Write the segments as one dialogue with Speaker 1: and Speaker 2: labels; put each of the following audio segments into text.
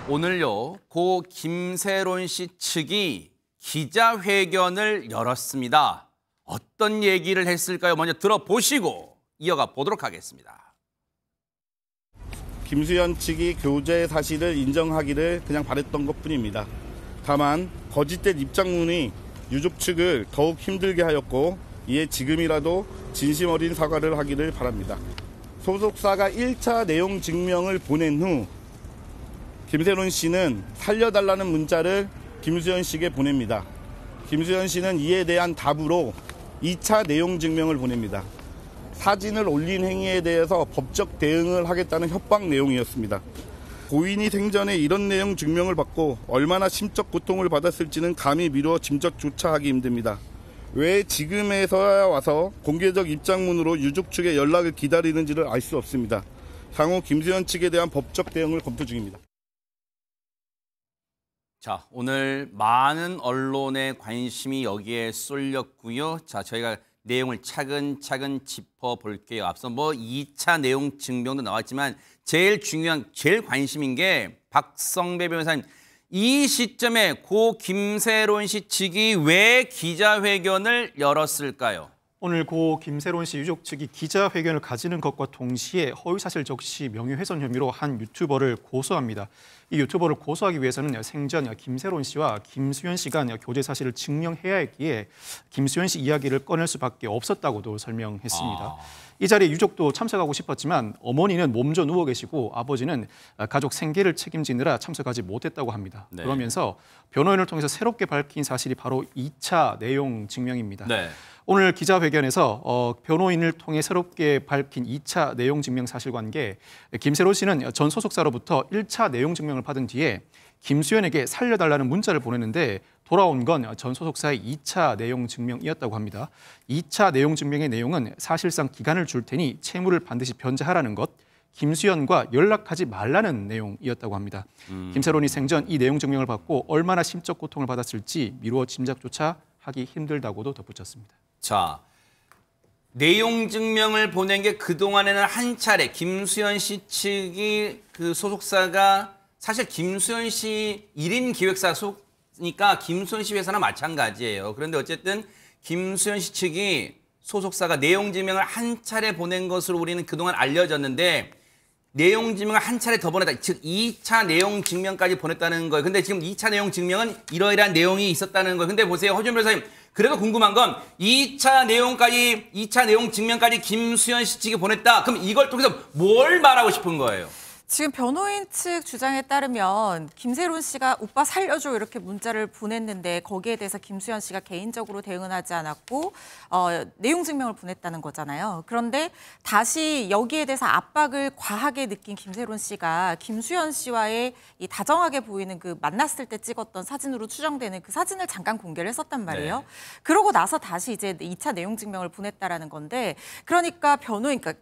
Speaker 1: 오늘요, 고 김세론 씨 측이 기자회견을 열었습니다. 어떤 얘기를 했을까요? 먼저 들어보시고 이어가 보도록 하겠습니다.
Speaker 2: 김수현 측이 교제 사실을 인정하기를 그냥 바랬던 것뿐입니다. 다만 거짓된 입장문이 유족 측을 더욱 힘들게 하였고 이에 지금이라도 진심 어린 사과를 하기를 바랍니다. 소속사가 1차 내용 증명을 보낸 후 김세론 씨는 살려달라는 문자를 김수현 씨에게 보냅니다. 김수현 씨는 이에 대한 답으로 2차 내용 증명을 보냅니다. 사진을 올린 행위에 대해서 법적 대응을 하겠다는 협박 내용이었습니다. 고인이 생전에 이런 내용 증명을 받고 얼마나 심적 고통을 받았을지는 감히 미루어 짐작조차 하기 힘듭니다. 왜 지금에서야 와서 공개적 입장문으로 유족 측의 연락을 기다리는지를 알 수 없습니다. 향후 김수현 측에 대한 법적 대응을 검토 중입니다.
Speaker 1: 자, 오늘 많은 언론의 관심이 여기에 쏠렸고요. 자, 저희가 내용을 차근차근 짚어볼게요. 앞서 2차 내용 증명도 나왔지만 제일 중요한, 제일 관심인 게 박성배 변호사님. 이 시점에 고 김세론 씨 측이 왜 기자회견을 열었을까요?
Speaker 3: 오늘 고 김세론 씨 유족 측이 기자회견을 가지는 것과 동시에 허위사실 적시 명예훼손 혐의로 한 유튜버를 고소합니다. 이 유튜버를 고소하기 위해서는 생전 김세론 씨와 김수현 씨가 교제 사실을 증명해야 했기에 김수현 씨 이야기를 꺼낼 수밖에 없었다고도 설명했습니다. 이 자리에 유족도 참석하고 싶었지만 어머니는 몸져 누워 계시고 아버지는 가족 생계를 책임지느라 참석하지 못했다고 합니다. 네. 그러면서 변호인을 통해서 새롭게 밝힌 사실이 바로 2차 내용 증명입니다. 네. 오늘 기자회견에서 변호인을 통해 새롭게 밝힌 2차 내용 증명 사실관계, 김세론 씨는 전 소속사로부터 1차 내용 증명을 받은 뒤에 김수현에게 살려달라는 문자를 보냈는데 돌아온 건 전 소속사의 2차 내용 증명이었다고 합니다. 2차 내용 증명의 내용은 사실상 기간을 줄 테니 채무를 반드시 변제하라는 것, 김수현과 연락하지 말라는 내용이었다고 합니다. 김세론이 생전 이 내용 증명을 받고 얼마나 심적 고통을 받았을지 미루어 짐작조차 하기 힘들다고도 덧붙였습니다.
Speaker 1: 자, 내용 증명을 보낸 게 그동안에는 한 차례 김수현 씨 측이 그 소속사가 사실 김수현 씨 1인 기획사 소속이니까 김수현 씨 회사나 마찬가지예요. 그런데 어쨌든 김수현 씨 측이 소속사가 내용 증명을 한 차례 보낸 것으로 우리는 그동안 알려졌는데 내용 증명을 한 차례 더 보냈다. 즉 2차 내용 증명까지 보냈다는 거예요. 근데 지금 2차 내용 증명은 이러이러한 내용이 있었다는 거예요. 근데 보세요. 허준 변호사님. 그래도 궁금한 건 2차 내용 증명까지 김수현 씨 측이 보냈다. 그럼 이걸 통해서 뭘 말하고 싶은 거예요?
Speaker 4: 지금 변호인 측 주장에 따르면 김세론 씨가 오빠 살려줘 이렇게 문자를 보냈는데 거기에 대해서 김수현 씨가 개인적으로 대응은 하지 않았고 내용 증명을 보냈다는 거잖아요. 그런데 다시 여기에 대해서 압박을 과하게 느낀 김세론 씨가 김수현 씨와의 이 다정하게 보이는 그 만났을 때 찍었던 사진으로 추정되는 그 사진을 잠깐 공개를 했었단 말이에요. 네. 그러고 나서 다시 이제 2차 내용 증명을 보냈다라는 건데 그러니까 변호인, 그러니까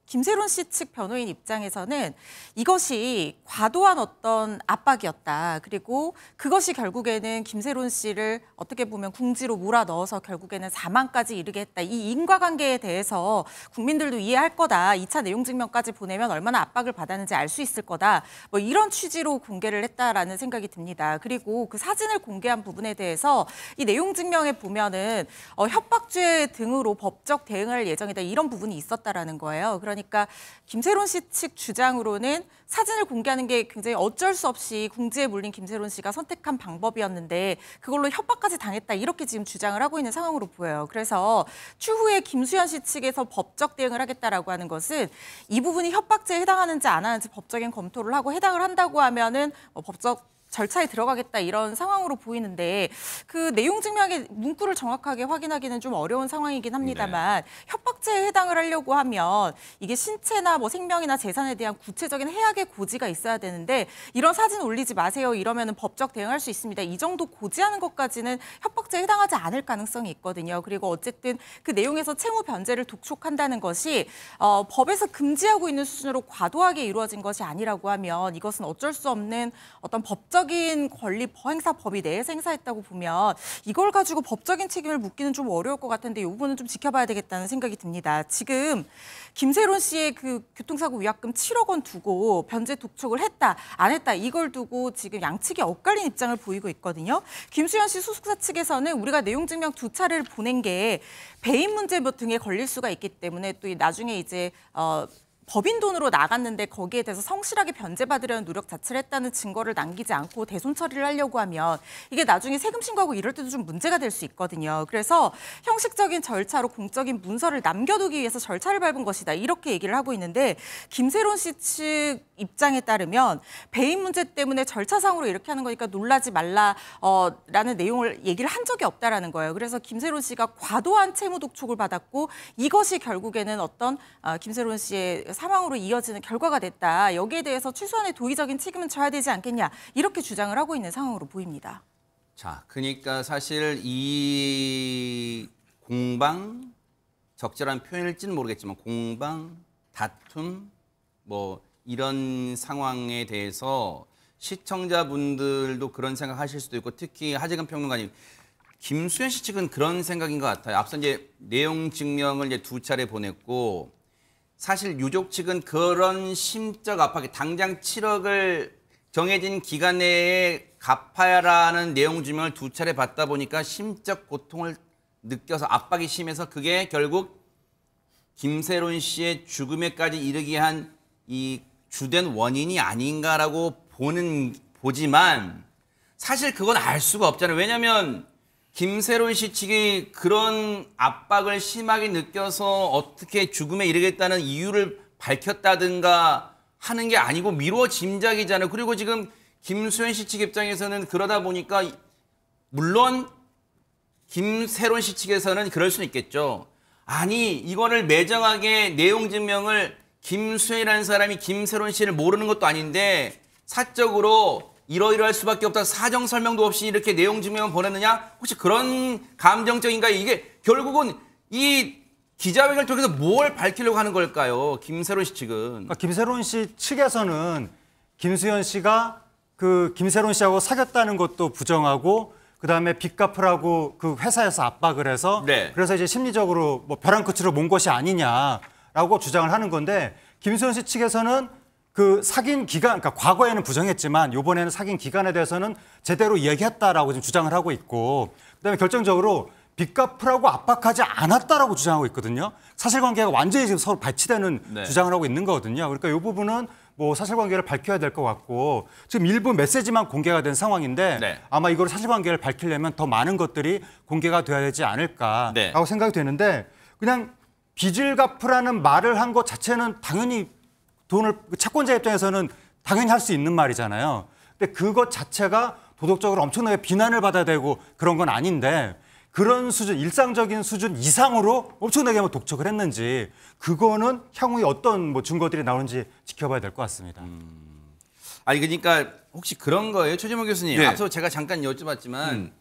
Speaker 4: 김세론 씨 측 변호인 입장에서는 이것이 과도한 어떤 압박이었다. 그리고 그것이 결국에는 김세론 씨를 어떻게 보면 궁지로 몰아넣어서 결국에는 사망까지 이르게 했다. 이 인과관계에 대해서 국민들도 이해할 거다. 2차 내용 증명까지 보내면 얼마나 압박을 받았는지 알 수 있을 거다. 이런 취지로 공개를 했다라는 생각이 듭니다. 그리고 그 사진을 공개한 부분에 대해서 이 내용 증명에 보면은 협박죄 등으로 법적 대응할 예정이다. 이런 부분이 있었다라는 거예요. 그러니까 김세론 씨 측 주장으로는 사진을 공개하는 게 굉장히 어쩔 수 없이 궁지에 몰린 김세론 씨가 선택한 방법이었는데 그걸로 협박까지 당했다 이렇게 지금 주장을 하고 있는 상황으로 보여요. 그래서 추후에 김수현 씨 측에서 법적 대응을 하겠다라고 하는 것은 이 부분이 협박죄에 해당하는지 안 하는지 법적인 검토를 하고 해당을 한다고 하면은 법적 절차에 들어가겠다 이런 상황으로 보이는데 그 내용 증명의 문구를 정확하게 확인하기는 좀 어려운 상황이긴 합니다만 네. 협박죄에 해당을 하려고 하면 이게 신체나 생명이나 재산에 대한 구체적인 해악의 고지가 있어야 되는데 이런 사진 올리지 마세요 이러면은 법적 대응할 수 있습니다. 이 정도 고지하는 것까지는 협박죄에 해당하지 않을 가능성이 있거든요. 그리고 어쨌든 그 내용에서 채무 변제를 독촉한다는 것이 법에서 금지하고 있는 수준으로 과도하게 이루어진 것이 아니라고 하면 이것은 어쩔 수 없는 어떤 법적 법적인 권리 행사 법이 내에서 행사했다고 보면 이걸 가지고 법적인 책임을 묻기는 좀 어려울 것 같은데 이 부분은 좀 지켜봐야 되겠다는 생각이 듭니다. 지금 김세론 씨의 그 교통사고 위약금 7억 원 두고 변제 독촉을 했다, 안 했다 이걸 두고 지금 양측이 엇갈린 입장을 보이고 있거든요. 김수현 씨 소속사 측에서는 우리가 내용 증명 2차례를 보낸 게 배임 문제 등에 걸릴 수가 있기 때문에 또 나중에 이제 법인 돈으로 나갔는데 거기에 대해서 성실하게 변제받으려는 노력 자체를 했다는 증거를 남기지 않고 대손 처리를 하려고 하면 이게 나중에 세금 신고하고 이럴 때도 좀 문제가 될 수 있거든요. 그래서 형식적인 절차로 공적인 문서를 남겨두기 위해서 절차를 밟은 것이다. 이렇게 얘기를 하고 있는데 김세론 씨 측 입장에 따르면 배임 문제 때문에 절차상으로 이렇게 하는 거니까 놀라지 말라라는 내용을 얘기를 한 적이 없다라는 거예요. 그래서 김세론 씨가 과도한 채무 독촉을 받았고 이것이 결국에는 어떤 김세론 씨의 사망으로 이어지는 결과가 됐다. 여기에 대해서 최소한의 도의적인 책임은 져야 되지 않겠냐. 이렇게 주장을 하고 있는 상황으로 보입니다.
Speaker 1: 자, 그러니까 사실 이 공방, 적절한 표현일지는 모르겠지만 공방, 다툼, 뭐 이런 상황에 대해서 시청자분들도 그런 생각하실 수도 있고 특히 하재근 평론가님, 김수현 씨 측은 그런 생각인 것 같아요. 앞서 이제 내용 증명을 이제 2차례 보냈고 사실 유족 측은 그런 심적 압박이 당장 7억을 정해진 기간 내에 갚아야라는 내용 증명을 2차례 받다 보니까 심적 고통을 느껴서 압박이 심해서 그게 결국 김세론 씨의 죽음에까지 이르게 한 이 주된 원인이 아닌가라고 보지만 사실 그건 알 수가 없잖아요. 왜냐하면 김세론 씨 측이 그런 압박을 심하게 느껴서 어떻게 죽음에 이르겠다는 이유를 밝혔다든가 하는 게 아니고 미루어 짐작이잖아요. 그리고 지금 김수현 씨 측 입장에서는 그러다 보니까 물론 김세론 씨 측에서는 그럴 수는 있겠죠. 아니 이거를 매정하게 내용 증명을 김수현이라는 사람이 김세론 씨를 모르는 것도 아닌데 사적으로 이러이러할 수밖에 없다. 사정 설명도 없이 이렇게 내용 증명을 보냈느냐? 혹시 그런 감정적인가요? 이게 결국은 이 기자회견을 통해서 뭘 밝히려고 하는 걸까요? 김세론 씨 측은.
Speaker 5: 그러니까 김세론 씨 측에서는 김수현 씨가 그 김세론 씨하고 사귀었다는 것도 부정하고 그다음에 빚 갚으라고 그 회사에서 압박을 해서
Speaker 1: 네.
Speaker 5: 그래서 이제 심리적으로 뭐 벼랑 끝으로 몬 것이 아니냐라고 주장을 하는 건데 김수현 씨 측에서는 그 사귄 기간, 그러니까 과거에는 부정했지만 이번에는 사귄 기간에 대해서는 제대로 이야기했다라고 지금 주장을 하고 있고 그다음에 결정적으로 빚 갚으라고 압박하지 않았다라고 주장하고 있거든요. 사실관계가 완전히 지금 서로 발치되는
Speaker 1: 네.
Speaker 5: 주장을 하고 있는 거거든요. 그러니까 이 부분은 뭐 사실관계를 밝혀야 될 것 같고 지금 일부 메시지만 공개가 된 상황인데
Speaker 1: 네.
Speaker 5: 아마 이걸 사실관계를 밝히려면 더 많은 것들이 공개가 돼야 되지 않을까라고
Speaker 1: 네.
Speaker 5: 생각이 되는데 그냥 빚을 갚으라는 말을 한 것 자체는 당연히 돈을 채권자 입장에서는 당연히 할 수 있는 말이잖아요. 근데 그것 자체가 도덕적으로 엄청나게 비난을 받아야 되고 그런 건 아닌데 그런 수준, 일상적인 수준 이상으로 엄청나게 뭐 독촉을 했는지 그거는 향후에 어떤 뭐 증거들이 나오는지 지켜봐야 될 것 같습니다.
Speaker 1: 아니 그러니까 혹시 그런 거예요? 최재모 교수님.
Speaker 6: 네.
Speaker 1: 앞서 제가 잠깐 여쭤봤지만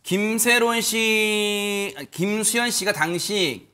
Speaker 1: 김세론 씨, 김수현 씨가 당시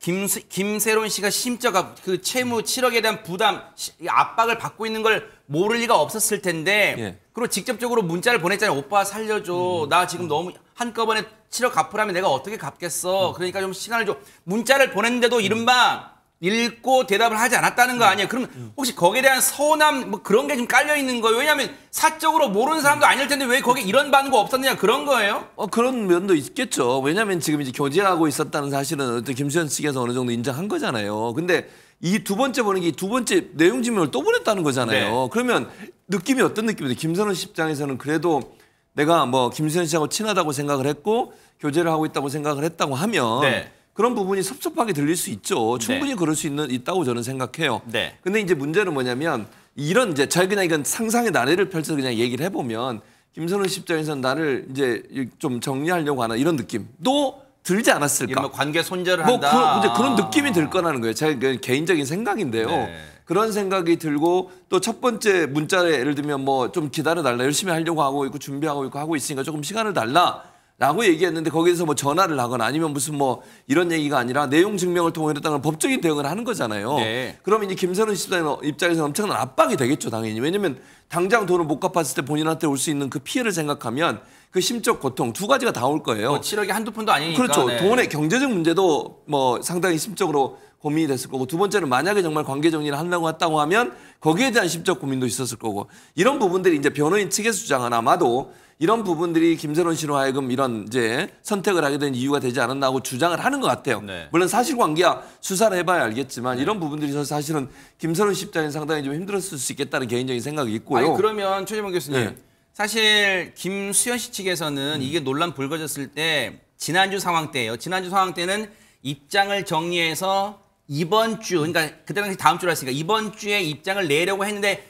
Speaker 1: 김세론 씨가 심적 그 채무 7억에 대한 부담, 압박을 받고 있는 걸 모를 리가 없었을 텐데
Speaker 6: 예.
Speaker 1: 그리고 직접적으로 문자를 보냈잖아요. 오빠 살려줘. 나 지금 너무 한꺼번에 7억 갚으라면 내가 어떻게 갚겠어. 그러니까 좀 시간을 줘. 문자를 보냈는데도 이른바 읽고 대답을 하지 않았다는 거 아니에요. 그럼 혹시 거기에 대한 서운함 뭐 그런 게 좀 깔려 있는 거예요. 왜냐하면 사적으로 모르는 사람도 아닐 텐데 왜 거기에 이런 반응가 없었느냐 그런 거예요?
Speaker 6: 그런 면도 있겠죠. 왜냐하면 지금 이제 교제하고 있었다는 사실은 어떤 김수현 측에서 어느 정도 인정한 거잖아요. 근데 이 두 번째 보는 게 두 번째 내용 증명을 또 보냈다는 거잖아요.
Speaker 1: 네.
Speaker 6: 그러면 느낌이 어떤 느낌이에요? 김세론 씨 입장에서는 그래도 내가 뭐 김수현 씨하고 친하다고 생각을 했고 교제를 하고 있다고 생각을 했다고 하면
Speaker 1: 네.
Speaker 6: 그런 부분이 섭섭하게 들릴 수 있죠. 충분히 그럴 수 있다고 저는 생각해요.
Speaker 1: 네.
Speaker 6: 근데 이제 문제는 뭐냐면 이런 이제 저희 그냥 이건 상상의 나래를 펼쳐서 그냥 얘기를 해보면 김선훈 씨 입장에서는 나를 이제 좀 정리하려고 하는 이런 느낌도 들지 않았을까?
Speaker 1: 이런 관계 손절을
Speaker 6: 뭐
Speaker 1: 한다.
Speaker 6: 이제 그런 느낌이 들 거라는 거예요. 제 개인적인 생각인데요.
Speaker 1: 네.
Speaker 6: 그런 생각이 들고 또 첫 번째 문자에 예를 들면 뭐 좀 기다려달라 열심히 하려고 하고 있고 준비하고 있고 하고 있으니까 조금 시간을 달라. 라고 얘기했는데 거기에서 뭐 전화를 하거나 아니면 무슨 뭐 이런 얘기가 아니라 내용 증명을 통해 했다는 법적인 대응을 하는 거잖아요.
Speaker 1: 네.
Speaker 6: 그러면 이제 김세론 씨 입장에서 엄청난 압박이 되겠죠, 당연히. 왜냐면 당장 돈을 못 갚았을 때 본인한테 올 수 있는 그 피해를 생각하면 그 심적 고통 두 가지가 다 올 거예요.
Speaker 1: 뭐 7억이 한두 푼도 아니니까.
Speaker 6: 그렇죠.
Speaker 1: 네.
Speaker 6: 돈의 경제적 문제도 뭐 상당히 심적으로 고민이 됐을 거고 두 번째는 만약에 정말 관계 정리를 하려고 했다고 하면 거기에 대한 심적 고민도 있었을 거고 이런 부분들이 이제 변호인 측에서 주장은 아마도 이런 부분들이 김세론 씨로 하여금 이런 이제 선택을 하게 된 이유가 되지 않았나 하고 주장을 하는 것 같아요.
Speaker 1: 네.
Speaker 6: 물론 사실관계야 수사를 해봐야 알겠지만 이런 부분들이 있어서 사실은 김세론 씨 입장에서 상당히 좀 힘들었을 수 있겠다는 개인적인 생각이 있고요.
Speaker 1: 아니 그러면 최재범 교수님
Speaker 6: 네.
Speaker 1: 사실 김수현 씨 측에서는 이게 논란 불거졌을 때 지난주 상황 때예요. 지난주 상황 때는 입장을 정리해서 이번 주 그러니까 그때 당시 다음 주로 했으니까 이번 주에 입장을 내려고 했는데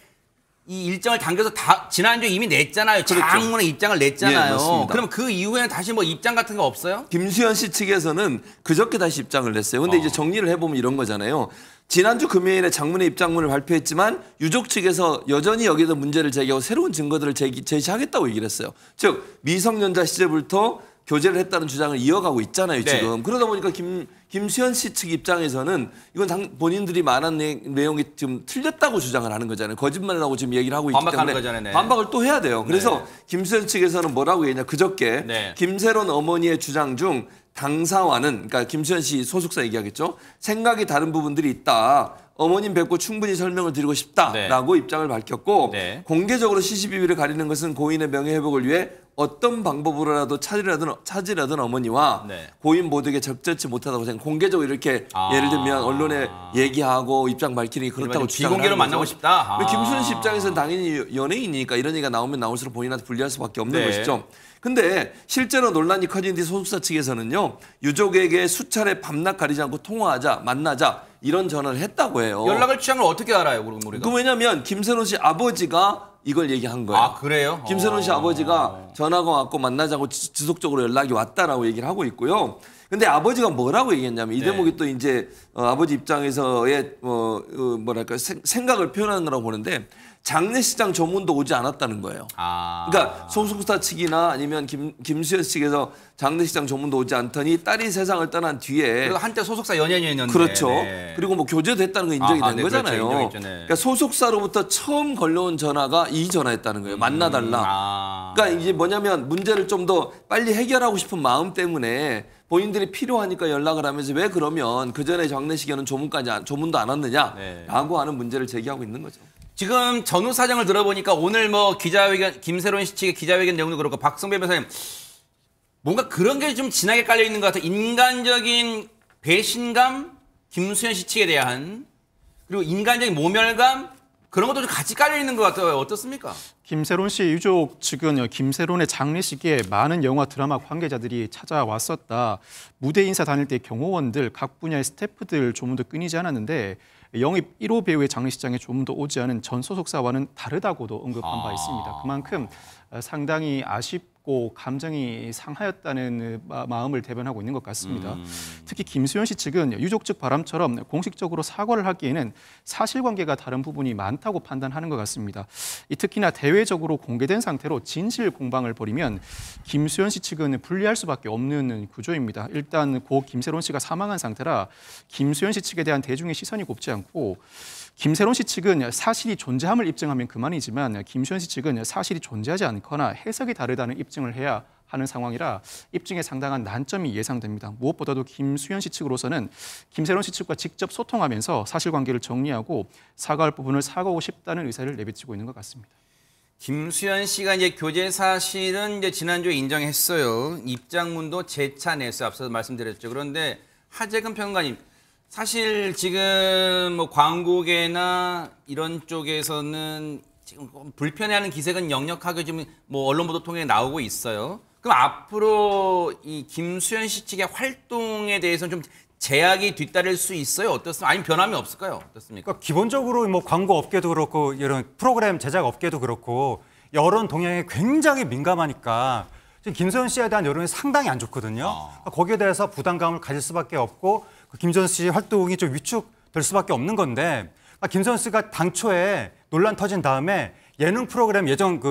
Speaker 1: 이 일정을 당겨서 지난주에 이미 냈잖아요.
Speaker 6: 그렇죠.
Speaker 1: 장문의 입장을 냈잖아요.
Speaker 6: 예, 맞습니다.
Speaker 1: 그럼 그 이후에는 다시 뭐 입장 같은 거 없어요?
Speaker 6: 김수현 씨 측에서는 그저께 다시 입장을 냈어요. 근데 이제 정리를 해보면 이런 거잖아요. 지난주 금요일에 장문의 입장문을 발표했지만 유족 측에서 여전히 여기에도 문제를 제기하고 새로운 증거들을 제시하겠다고 얘기를 했어요. 즉 미성년자 시절부터 교제를 했다는 주장을 이어가고 있잖아요,
Speaker 1: 네.
Speaker 6: 지금. 그러다 보니까 김수현 씨 측 입장에서는 이건 본인들이 말한 내용이 지금 틀렸다고 주장을 하는 거잖아요. 거짓말을 하고 지금 얘기를 하고 있기
Speaker 1: 반박하는
Speaker 6: 때문에
Speaker 1: 거잖아요, 네.
Speaker 6: 반박을 또 해야 돼요. 그래서
Speaker 1: 네.
Speaker 6: 김수현 측에서는 뭐라고 얘기했냐. 그저께
Speaker 1: 네.
Speaker 6: 김세론 어머니의 주장 중 당사와는 그러니까 김수현 씨 소속사 얘기하겠죠. 생각이 다른 부분들이 있다. 어머님 뵙고 충분히 설명을 드리고 싶다라고 입장을 밝혔고
Speaker 1: 네.
Speaker 6: 공개적으로 시시비비를 가리는 것은 고인의 명예회복을 위해 어떤 방법으로라도 찾으려던 어머니와
Speaker 1: 네.
Speaker 6: 고인 모두에게 적절치 못하다고 생각. 공개적으로 이렇게 예를 들면 언론에 얘기하고 입장 밝히는 게 그렇다고 주장을
Speaker 1: 비공개로
Speaker 6: 하는 거죠.
Speaker 1: 만나고 싶다.
Speaker 6: 김수현 씨 입장에서는 당연히 연예인이니까 이런 얘기가 나오면 나올수록 본인한테 불리할 수밖에 없는
Speaker 1: 네.
Speaker 6: 것이죠. 근데 실제로 논란이 커진 뒤 소속사 측에서는요. 유족에게 수차례 밤낮 가리지 않고 통화하자, 만나자 이런 전화를 했다고 해요.
Speaker 1: 연락을 취한 걸 어떻게 알아요, 그럼 우리가?
Speaker 6: 그 왜냐면 김세론 씨 아버지가 이걸 얘기한 거예요.
Speaker 1: 아, 그래요?
Speaker 6: 김세론 씨 아버지가 전화가 왔고 만나자고 지속적으로 연락이 왔다라고 얘기를 하고 있고요. 근데 아버지가 뭐라고 얘기했냐면 이
Speaker 1: 네.
Speaker 6: 대목이 또 이제 아버지 입장에서의 뭐랄까 생각을 표현하는 거라고 보는데 장례식장 조문도 오지 않았다는 거예요. 그러니까 소속사 측이나 아니면 김수현 측에서 장례식장 조문도 오지 않더니 딸이 세상을 떠난 뒤에
Speaker 1: 그리고 한때 소속사 연예인이었는데.
Speaker 6: 그렇죠.
Speaker 1: 네.
Speaker 6: 그리고 뭐 교제도 했다는 거 인정이 된
Speaker 1: 네,
Speaker 6: 거잖아요.
Speaker 1: 그렇죠. 인정했죠, 네.
Speaker 6: 그러니까 소속사로부터 처음 걸려온 전화가 이 전화였다는 거예요. 만나달라. 그러니까 이제 뭐냐면 문제를 좀 더 빨리 해결하고 싶은 마음 때문에 본인들이 필요하니까 연락을 하면서 왜 그러면 그 전에 장례식에는 조문도 안 왔느냐라고 하는 문제를 제기하고 있는 거죠.
Speaker 1: 지금 전후 사정을 들어보니까 오늘 뭐 기자회견 김세론 씨 측의 기자회견 내용도 그렇고 박성배 변호사님 뭔가 그런 게 좀 진하게 깔려 있는 것 같아요. 인간적인 배신감, 김수현 씨 측에 대한 그리고 인간적인 모멸감 그런 것도 좀 같이 깔려 있는 것 같아요. 어떻습니까?
Speaker 3: 김세론 씨 유족 측은 김세론의 장례식에 많은 영화 드라마 관계자들이 찾아왔었다. 무대 인사 다닐 때 경호원들, 각 분야의 스태프들 조문도 끊이지 않았는데 영입 1호 배우의 장례식장에 조문도 오지 않은 전 소속사와는 다르다고도 언급한 바 있습니다. 그만큼 상당히 아쉽고 감정이 상하였다는 마음을 대변하고 있는 것 같습니다. 특히 김수현 씨 측은 유족 측 바람처럼 공식적으로 사과를 하기에는 사실관계가 다른 부분이 많다고 판단하는 것 같습니다. 특히나 대외적으로 공개된 상태로 진실 공방을 벌이면 김수현 씨 측은 불리할 수밖에 없는 구조입니다. 일단 고 김세론 씨가 사망한 상태라 김수현 씨 측에 대한 대중의 시선이 곱지 않고 김세론 씨 측은 사실이 존재함을 입증하면 그만이지만 김수현 씨 측은 사실이 존재하지 않거나 해석이 다르다는 입증을 해야 하는 상황이라 입증에 상당한 난점이 예상됩니다. 무엇보다도 김수현 씨 측으로서는 김세론 씨 측과 직접 소통하면서 사실관계를 정리하고 사과할 부분을 사과하고 싶다는 의사를 내비치고 있는 것 같습니다.
Speaker 1: 김수현 씨가 이제 교제 사실은 이제 지난주에 인정했어요. 입장문도 재차 냈어요. 앞서 말씀드렸죠. 그런데 하재근 평론가님, 사실 지금 뭐 광고계나 이런 쪽에서는 지금 불편해하는 기색은 역력하게 지금 뭐 언론 보도 통해 나오고 있어요. 그럼 앞으로 이 김수현 씨 측의 활동에 대해서는 좀 제약이 뒤따를 수 있어요? 어떻습니까? 아니면 변함이 없을까요? 어떻습니까?
Speaker 5: 그러니까 기본적으로 뭐 광고 업계도 그렇고 이런 프로그램 제작 업계도 그렇고 여론 동향에 굉장히 민감하니까 지금 김수현 씨에 대한 여론이 상당히 안 좋거든요. 그러니까 거기에 대해서 부담감을 가질 수밖에 없고 김수현 씨 활동이 좀 위축될 수밖에 없는 건데 김수현 씨가 당초에 논란 터진 다음에 예능 프로그램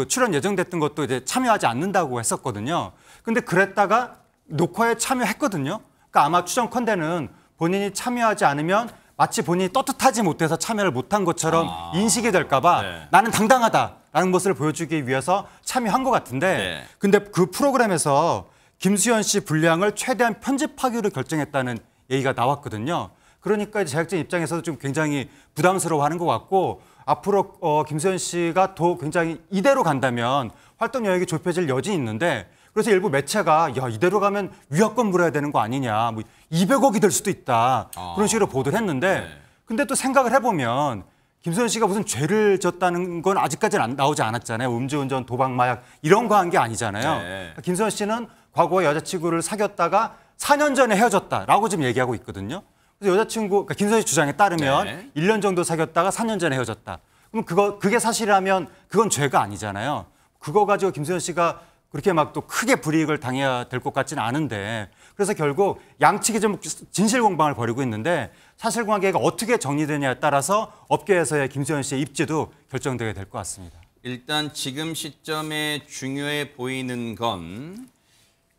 Speaker 5: 출연 예정됐던 것도 이제 참여하지 않는다고 했었거든요. 근데 그랬다가 녹화에 참여했거든요. 그러니까 아마 추정컨대는 본인이 참여하지 않으면 마치 본인이 떳떳하지 못해서 참여를 못한 것처럼 인식이 될까봐
Speaker 1: 네.
Speaker 5: 나는 당당하다라는 모습을 보여주기 위해서 참여한 것 같은데
Speaker 1: 네.
Speaker 5: 근데 그 프로그램에서 김수현 씨 분량을 최대한 편집하기로 결정했다는 얘기가 나왔거든요. 그러니까 제작진 입장에서도 좀 굉장히 부담스러워하는 것 같고 앞으로 김수현 씨가 더 굉장히 이대로 간다면 활동 영역이 좁혀질 여지는 있는데 그래서 일부 매체가 야 이대로 가면 위약금 물어야 되는 거 아니냐, 뭐 200억이 될 수도 있다 그런 식으로 보도를 했는데
Speaker 1: 네.
Speaker 5: 근데 또 생각을 해보면 김수현 씨가 무슨 죄를 졌다는 건 아직까지는 나오지 않았잖아요. 음주운전, 도박, 마약 이런 거 한 게 아니잖아요.
Speaker 1: 네.
Speaker 5: 김수현 씨는 과거에 여자친구를 사귀었다가 4년 전에 헤어졌다라고 지금 얘기하고 있거든요. 그래서 여자친구, 그러니까 김수현 씨 주장에 따르면
Speaker 1: 네.
Speaker 5: 1년 정도 사귀었다가 4년 전에 헤어졌다. 그럼 그게 사실이라면 그건 죄가 아니잖아요. 그거 가지고 김수현 씨가 그렇게 막 또 크게 불이익을 당해야 될 것 같지는 않은데 그래서 결국 양측이 좀 진실 공방을 벌이고 있는데 사실관계가 어떻게 정리되냐에 따라서 업계에서의 김수현 씨의 입지도 결정되게 될 것 같습니다.
Speaker 1: 일단 지금 시점에 중요해 보이는 건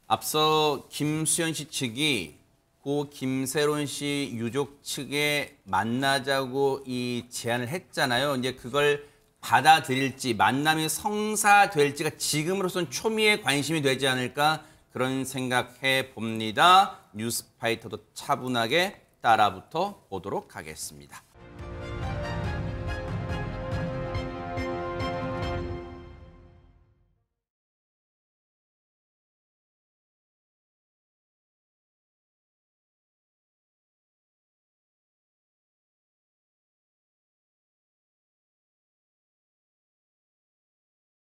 Speaker 1: 앞서 김수현 씨 측이 고 김세론 씨 유족 측에 만나자고 이 제안을 했잖아요. 이제 그걸 받아들일지 만남이 성사될지가 지금으로선 초미의 관심이 되지 않을까 그런 생각해 봅니다. 뉴스파이터도 차분하게 따라붙어 보도록 하겠습니다.